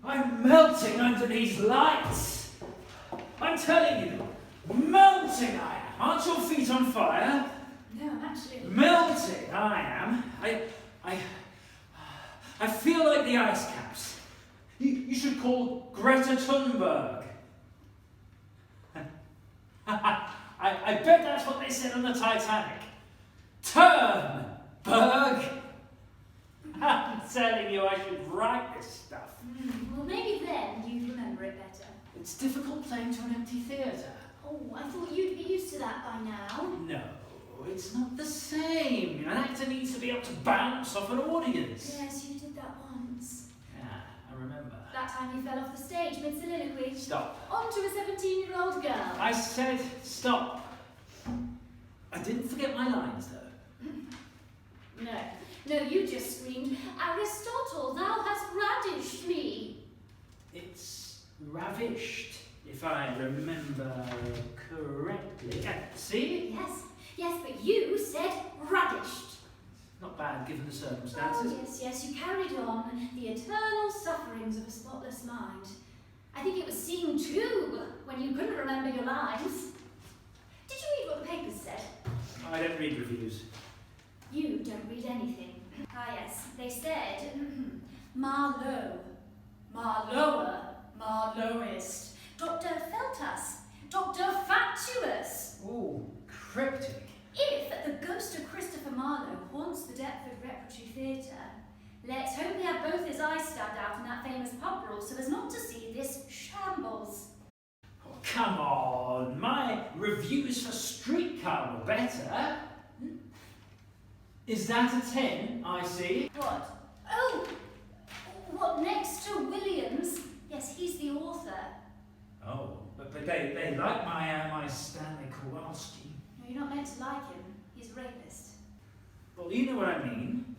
I'm melting under these lights. I'm telling you, melting I am. Aren't your feet on fire? No, I'm actually... Melting I am. I feel like the ice caps. You should call Greta Thunberg. I bet that's what they said on the Titanic. Turnberg. I'm telling you, I should write this stuff. Well, maybe then you'd remember it better. It's difficult playing to an empty theatre. Oh, I thought you'd be used to that by now. No, it's not the same. An actor needs to be able to bounce off an audience. Yes, you did that once. Yeah, I remember. That time you fell off the stage mid-soliloquy. Stop. Onto a 17-year-old girl. I said stop. I didn't forget my lines, though. No, you just screamed, Aristotle, thou hast ravished me. It's ravished, if I remember correctly. See? Yes, but you said ravished. Not bad, given the circumstances. Oh, yes, you carried on the eternal sufferings of a spotless mind. I think it was scene 2, when you couldn't remember your lines. Did you read what the papers said? I don't read reviews. You don't read anything. Ah, yes, they said, Marlowe, Marlower, Marlowist, Dr. Feltus, Dr. Fatuous. Ooh, cryptic. If the ghost of Christopher Marlowe haunts the Deptford Repertory Theatre, let's hope he had both his eyes stabbed out in that famous pub brawl so as not to see this shambles. Oh, come on, my reviews for Streetcar were better. Is that a 10, I see? What? Oh! What, next to Williams? Yes, he's the author. Oh, but they like my Stanley Kowalski. No, you're not meant to like him. He's a rapist. Well, you know what I mean.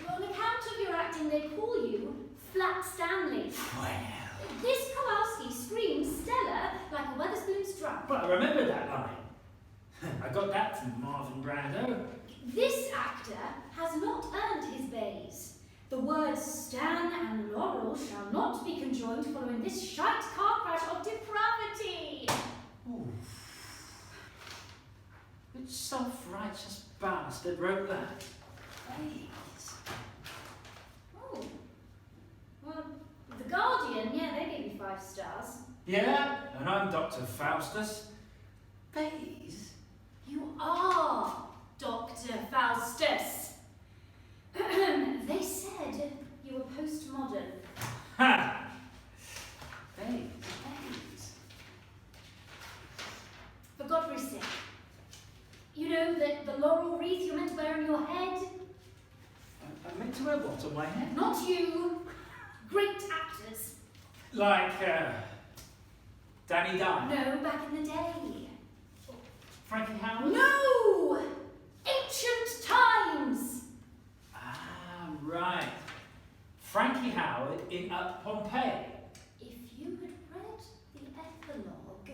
Well, on account of your acting, they call you Flat Stanley. Well... This Kowalski screams Stella like a Wetherspoon's drunk. But I remember that line. I got that from Marvin Brando. This actor has not earned his bays. The words Stan and Laurel shall not be conjoined following this shite car crash of depravity. Ooh. Which self-righteous bastard wrote that? Bays. Oh. Well, The Guardian, yeah, they gave you 5 stars. Yeah, and I'm Dr. Faustus. Bays? You are Dr. Faustus. They said you were postmodern. Ha! Bays. For Godfrey's sake. You know that the laurel wreath you're meant to wear on your head? I meant to wear what on my head? Not you. Great actors. Like, Danny Dye? No, back in the day. Frankie Howard? No! Ancient times! Ah, right. Frankie Howard in Pompeii. If you had read the epilogue...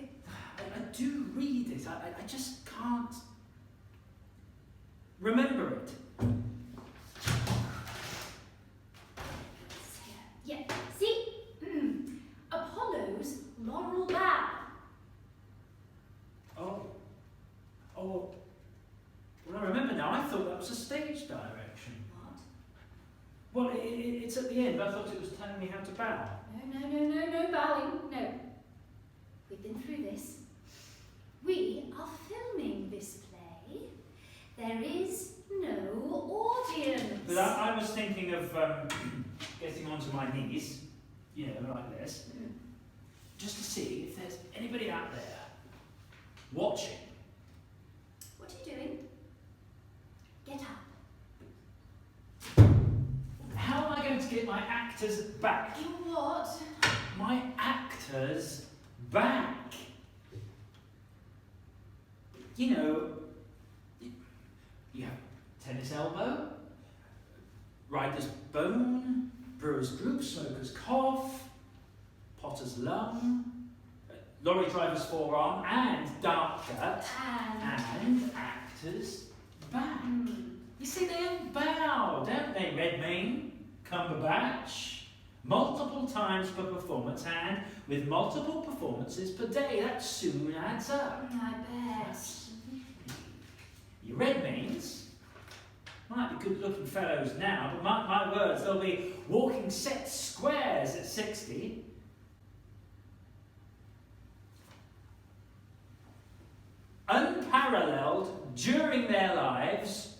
I do read it. I just can't remember it. Yeah, see? Apollo's laurel bough. Oh. Well, I remember now. I thought that was a stage direction. What? Well, it's at the end. I thought it was telling me how to bow. No bowing. No. We've been through this. We are filming this play. There is no audience. But I was thinking of getting onto my knees, you know, like this, just to see if there's anybody out there watching. What are you doing? Get up. How am I going to get my actors back? Your what? My actors back. You know, you have tennis elbow, rider's bone, brewer's droop, smoker's cough, potter's lung, lorry driver's forearm, and dark gut, and actor's back. You see, they all bow, don't they, Redmayne, Cumberbatch, multiple times per performance, and with multiple performances per day, that soon adds up. I bet. Your red means might be good-looking fellows now, but mark my words, they'll be walking set squares at 60. Unparalleled during their lives,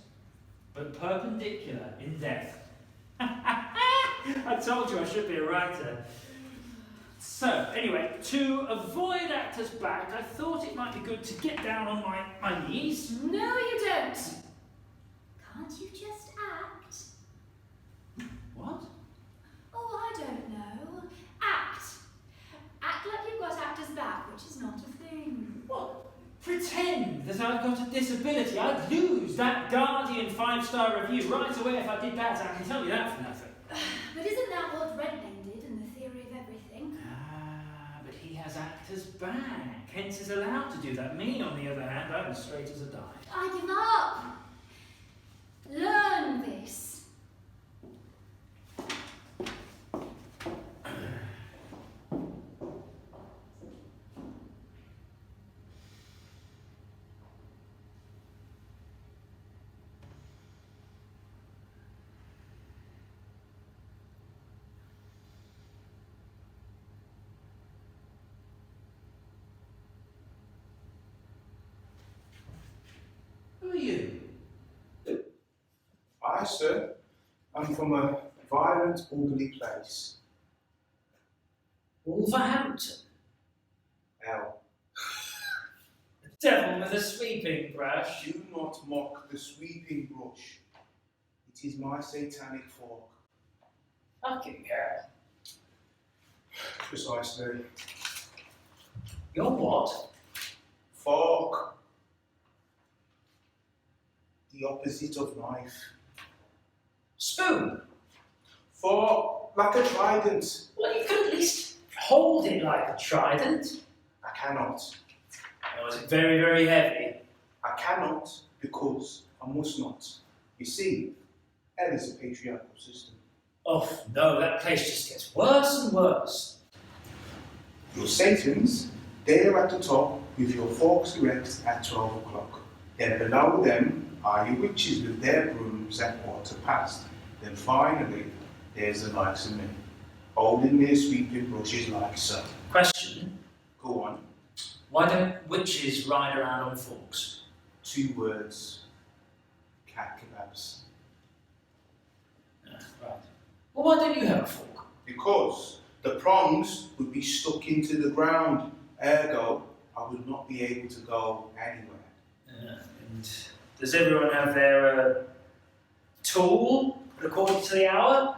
but perpendicular in death. I told you I should be a writer. So, anyway, to avoid actors back, I thought it might be good to get down on my knees. No, you don't. Can't you just act? What? Oh, I don't know. Act. Act like you've got actors back, which is not a thing. What? Pretend that I've got a disability. I'd lose that Guardian 5-star review right away if I did that, I can tell you that for nothing. But isn't that what Redmayne did in The Theory of Everything? Ah, but he has actors back, hence is allowed to do that. Me, on the other hand, I'm as straight as a die. I give up. Learn this. Who are you? I, sir, am from a violent, orderly place. Wolverhampton. Hell, The devil with a sweeping brush. do not mock the sweeping brush. It is my satanic fork. Fucking hell. Precisely. You're what? Fork. The opposite of knife. Spoon. Fork, like a trident. Well, you could at least hold it like a trident. I cannot. Or is it very, very heavy? I cannot because I must not. You see, hell is a patriarchal system. Oh, no, that place just gets worse and worse. Your Satans, they're at the top with your forks erect at 12 o'clock. Then below them are your witches with their brooms at quarter past. Then finally, there's the likes of me, holding their sweeping brushes like so. Question. Go on. Why don't witches ride around on forks? 2 words. Cat kebabs. Ah, right. Well, why don't you have a fork? Because the prongs would be stuck into the ground. Ergo, I would not be able to go anywhere. And does everyone have their tool according to the hour?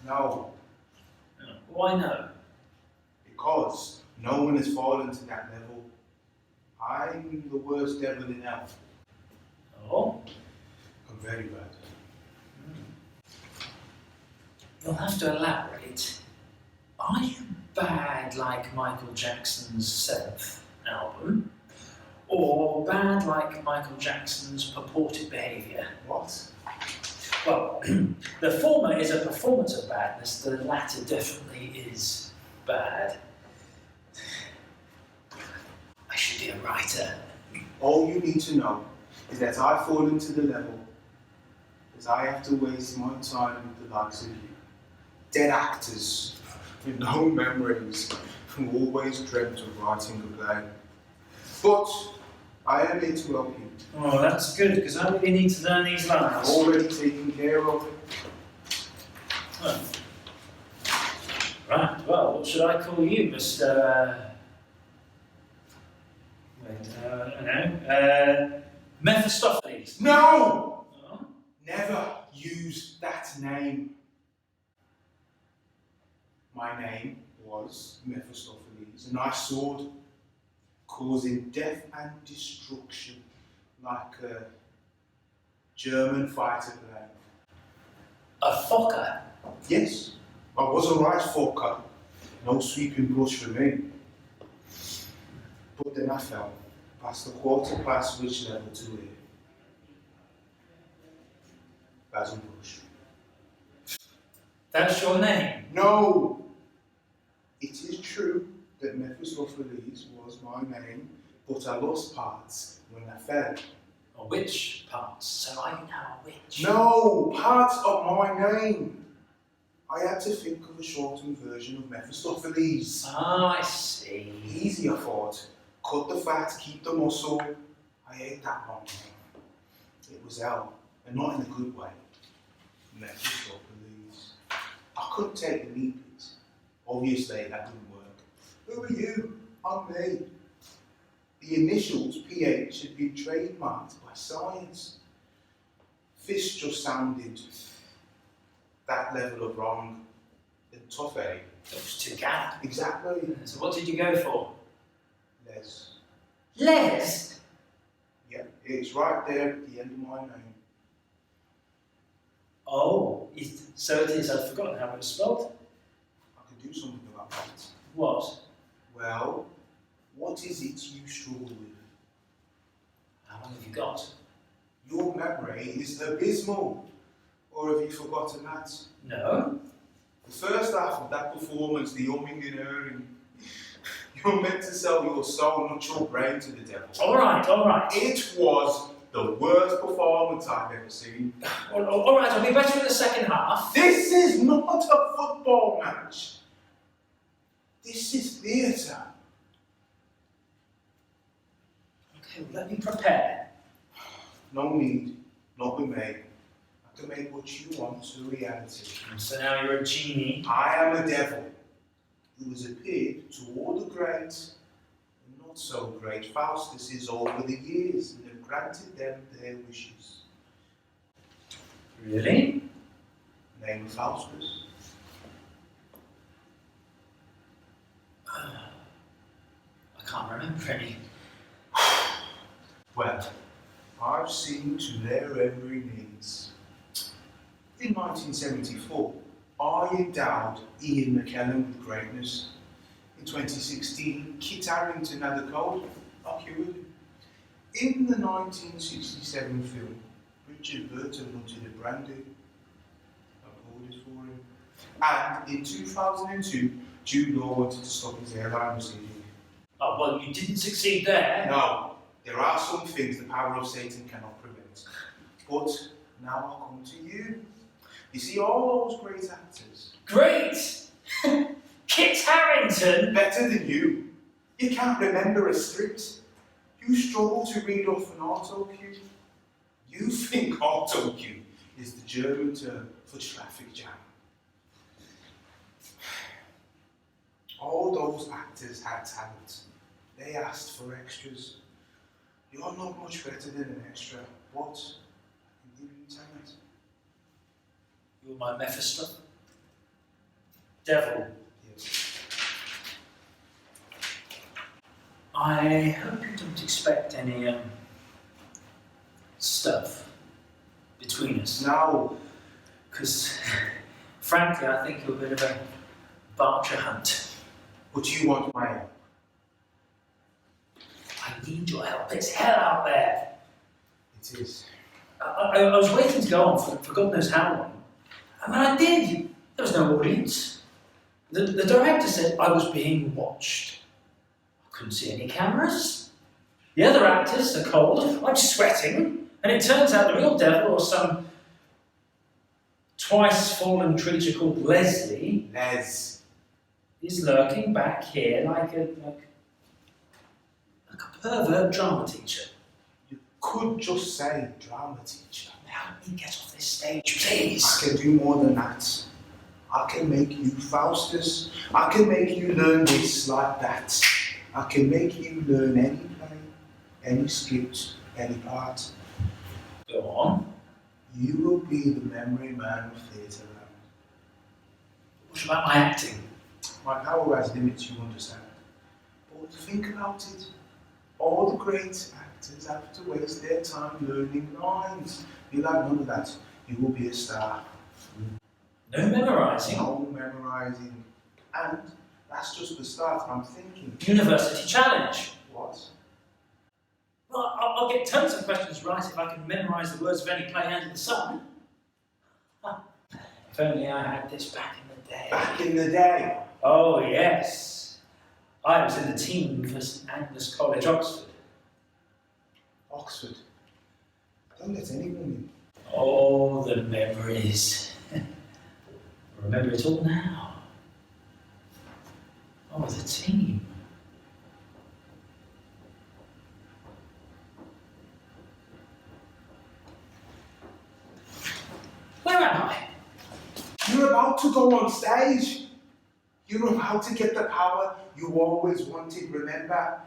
No, Why no? because no one has fallen to that level. I'm the worst devil in hell. Oh, I'm very bad. you'll have to elaborate. Are you bad like Michael Jackson's 7th album? Or bad like Michael Jackson's purported behaviour? What? Well, the former is a performance of badness, the latter definitely is bad. I should be a writer. All you need to know is that I fall into the level that I have to waste my time with the likes of you. Dead actors with no memories who always dreamt of writing a play. But I am here to help you. Oh, that's good, because I really need to learn these lines. Already taken care of it. Well, right, well, what should I call you, Mr. Mephistopheles? No! Oh? Never use that name. My name was Mephistopheles, and I soared, causing death and destruction like a German fighter plane. A Fokker? Yes, I was a right fucker. No sweeping brush for me. But then I fell past the quarter past which level to here. Basil Brush. That's your name? No! It is true that Mephistopheles was my name, but I lost parts when I fell. Which parts? So I know which. No! Parts of my name! I had to think of a shortened version of Mephistopheles. Ah, I see. Easy, I thought. Cut the fat, keep the muscle. I hate that long name. It was hell, and not in a good way. Mephistopheles. I couldn't take the meat bit. Obviously, that didn't work. Who are you? I'm me. The initials PH had been trademarked by science. This just sounded that level of wrong and tough, eh? It was too gap. Exactly. So what did you go for? Les. Les? Yeah, it's right there at the end of my name. Oh, so it is. I'd forgotten how it was spelled. I could do something about that. What? Well, what is it you struggle with? How long have you got? Your memory is abysmal. Or have you forgotten that? No. The first half of that performance, the humming and erring, you're meant to sell your soul, not your brain, to the devil. All right. It was the worst performance I've ever seen. All right, I'll be better in the second half. This is not a football match. This is theatre. Okay, well, let me prepare. No need, not with me. I can make what you want a reality. So now you're a genie. I am a devil who has appeared to all the great and not so great Faustuses over the years and have granted them their wishes. Really? Name of Faustus. I can't remember any. Well, I've seen to their every needs. In 1974, I endowed Ian McKellen with greatness. In 2016, Kit Harington had a cold. I cured him. In the 1967 film, Richard Burton wanted a brandy. I poured it for him. And in 2002, Jude Law wanted to stop his airline receding. Oh, well, you didn't succeed there. No, there are some things the power of Satan cannot prevent. But now I'll come to you. You see, all those great actors. Great! Kit Harington? Better than you. You can't remember a script. You struggle to read off an auto cue. You think auto cue is the German term for traffic jam. All those actors had talent. They asked for extras. You're not much better than an extra, but I can give you talent. You're my Mephisto. Devil. Yes. I hope you don't expect any stuff between us. Now, Because, frankly, I think you're a bit of a Barcher Hunt. but you want my help. I need your help. It's hell out there. It is. I was waiting to go on for God knows how long. And when I did, there was no audience. The director said I was being watched. I couldn't see any cameras. The other actors are cold. I'm sweating. And it turns out the real devil, or some twice fallen creature called Leslie, Les. is lurking back here like a pervert drama teacher. You could just say drama teacher. Help me get off this stage, please. I can do more than that. I can make you Faustus. I can make you learn this like that. I can make you learn any play, any script, any part. Go on. You will be the memory man of theatre land. What about my acting? My power has limits, you understand. But think about it. All the great actors have to waste their time learning lines. You'll have none of that. You will be a star. No memorising. No memorising. And that's just the start. I'm thinking. University challenge. What? Well, I'll get tons of questions right if I can memorise the words of any play under the sun. If only I had this back in the day. Back in the day. Oh, yes. I was in the team for St Agnes College, Oxford. Oxford. Don't let anyone in. Oh, the memories. Remember it all now. Oh, the team. Where am I? You're about to go on stage. You're about to get the power you always wanted, remember?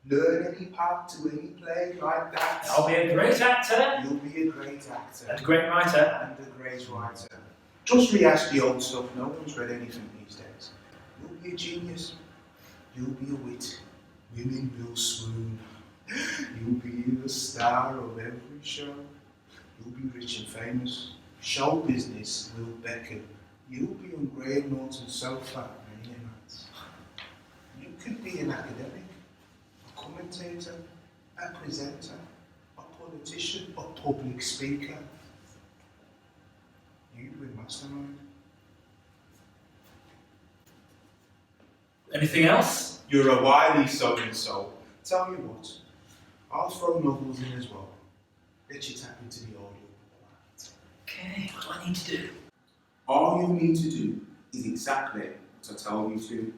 Learn any part to any play like that. I'll be a great actor. You'll be a great actor. And a great writer. And a great writer. Just rehash the old stuff. No one's read anything these days. You'll be a genius. You'll be a wit. Women will swoon. You'll be the star of every show. You'll be rich and famous. Show business will beckon. You'll be on Graham Norton's sofa many nights. You could be an academic, a commentator, a presenter, a politician, a public speaker. You'd be mastermind. Anything else? You're a wily so-and-so. Tell you what, I'll throw novels in as well. Let you tap into the audio. Okay, what do I need to do? All you need to do is exactly what I tell you to.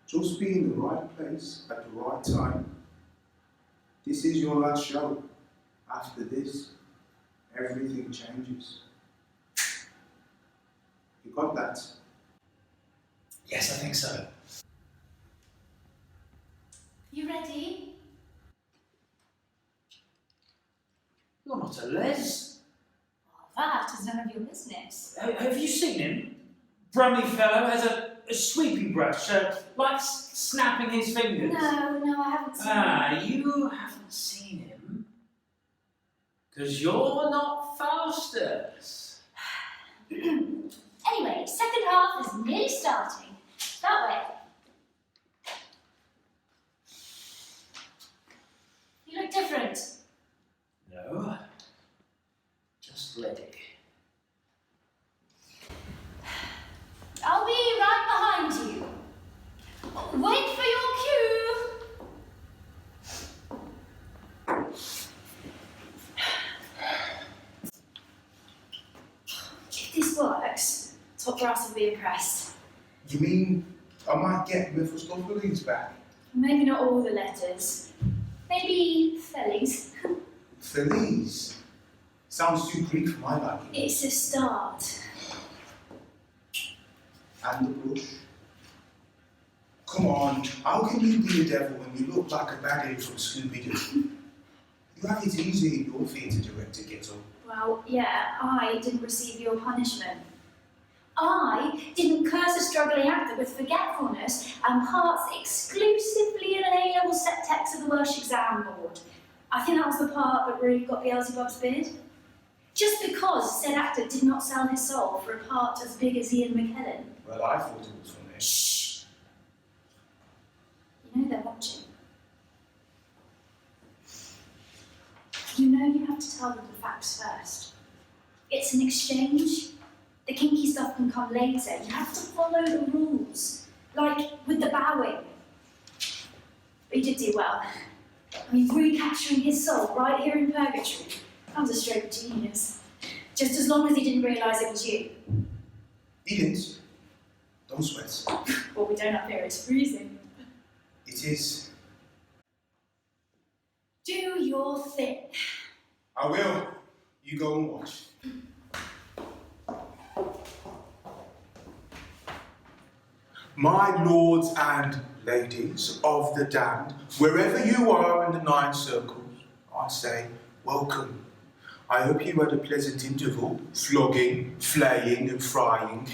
Just be in the right place at the right time. This is your last show. After this, everything changes. You got that? Yes, I think so. You ready? You're not a Les. That is none of your business. Have you seen him? Brummy fellow has a sweeping brush, like snapping his fingers. No, I haven't seen You haven't seen him? Because you're not Faustus. Anyway, second half is nearly starting. That way. You look different. No. Just ready. I'll be right behind you. Wait for your cue. If this works, top brass will be impressed. You mean I might get Mephistopheles back? Maybe not all the letters. Maybe Feli's. Feliz? Sounds too Greek for my liking. It's a start. And the brush. Come on, how can you be a devil when you look like a baddie from Scooby-Doo? You have it easy in your theatre director get-up. Well, yeah, I didn't receive your punishment. I didn't curse a struggling actor with forgetfulness and parts exclusively in an A-level set text of the Welsh exam board. I think that was the part that really got Beelzebub's bid. Just because said actor did not sell his soul for a part as big as Ian McKellen. Well, I thought it was funny. Shh! You know they're watching. You know you have to tell them the facts first. It's an exchange. The kinky stuff can come later. You have to follow the rules. Like with the bowing. But you did do well. I mean, recapturing his soul right here in purgatory. That was a stroke of genius. Just as long as he didn't realise it was you. He didn't. Don't sweat. Well, we don't up here, it's freezing. It is. Do your thing. I will. You go and watch. My lords and ladies of the damned, wherever you are in the 9 circles, I say welcome. I hope you had a pleasant interval, flogging, flaying and frying.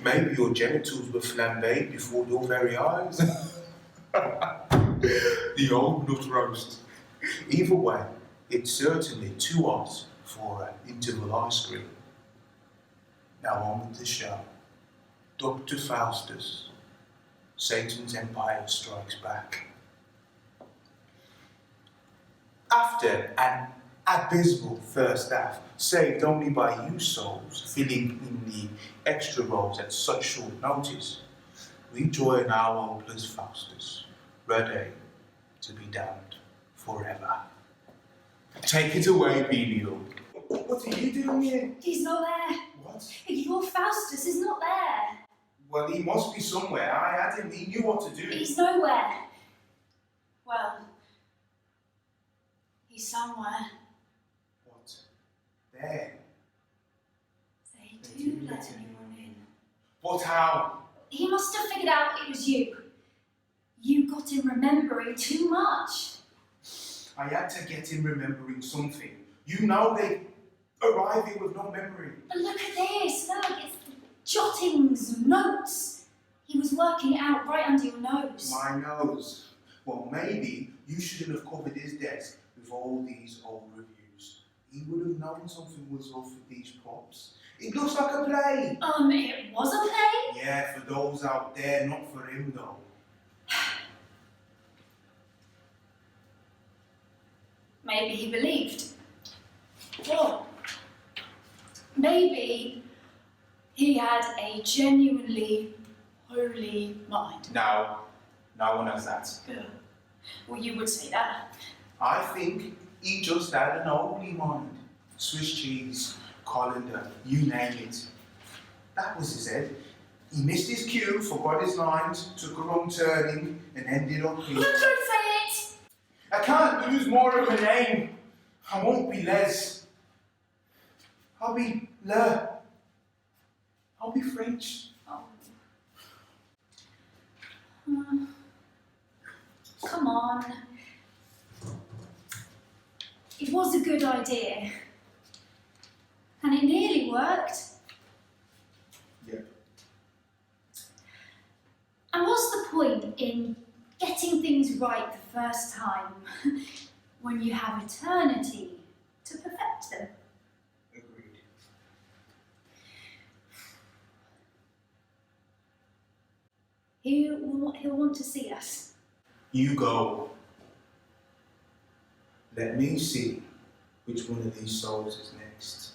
Maybe your genitals were flambéed before your very eyes. The old nut roast. Either way, it's certainly too hot for interval ice cream. Now on with the show. Dr. Faustus, Satan's Empire Strikes Back. After an Abysmal first half, saved only by you souls, filling in the extra roles at such short notice. We join our hopeless Faustus, ready to be damned forever. Take it away, Belial. What are you doing here? He's not there. What? Your Faustus is not there. Well, he must be somewhere. I had him. He knew what to do. He's nowhere. Well, he's somewhere. What? There. They do let anyone in. But how? He must have figured out it was you. You got him remembering too much. I had to get him remembering something. You know they arrive here with no memory. But look at this. Look, it's jottings, notes. He was working it out right under your nose. My nose. Well, maybe you shouldn't have covered his desk with all these old reviews. He would have known something was off with these props. It looks like a play. It was a play? Yeah, for those out there, not for him though. Maybe he believed. Or maybe he had a genuinely holy mind. No, no one has that. Well, you would say that. I think he just had an holy mind. Swiss cheese, colander, you name it. That was his head. He missed his cue, forgot his lines, took a wrong turning, and ended up here. Don't say it! I can't lose more of a name. I won't be Les. I'll be Le. I'll be French. Oh. Come on. It was a good idea. And it nearly worked. Yeah. And what's the point in getting things right the first time when you have eternity to perfect them? Agreed. He'll want to see us. You go. Let me see which one of these souls is next.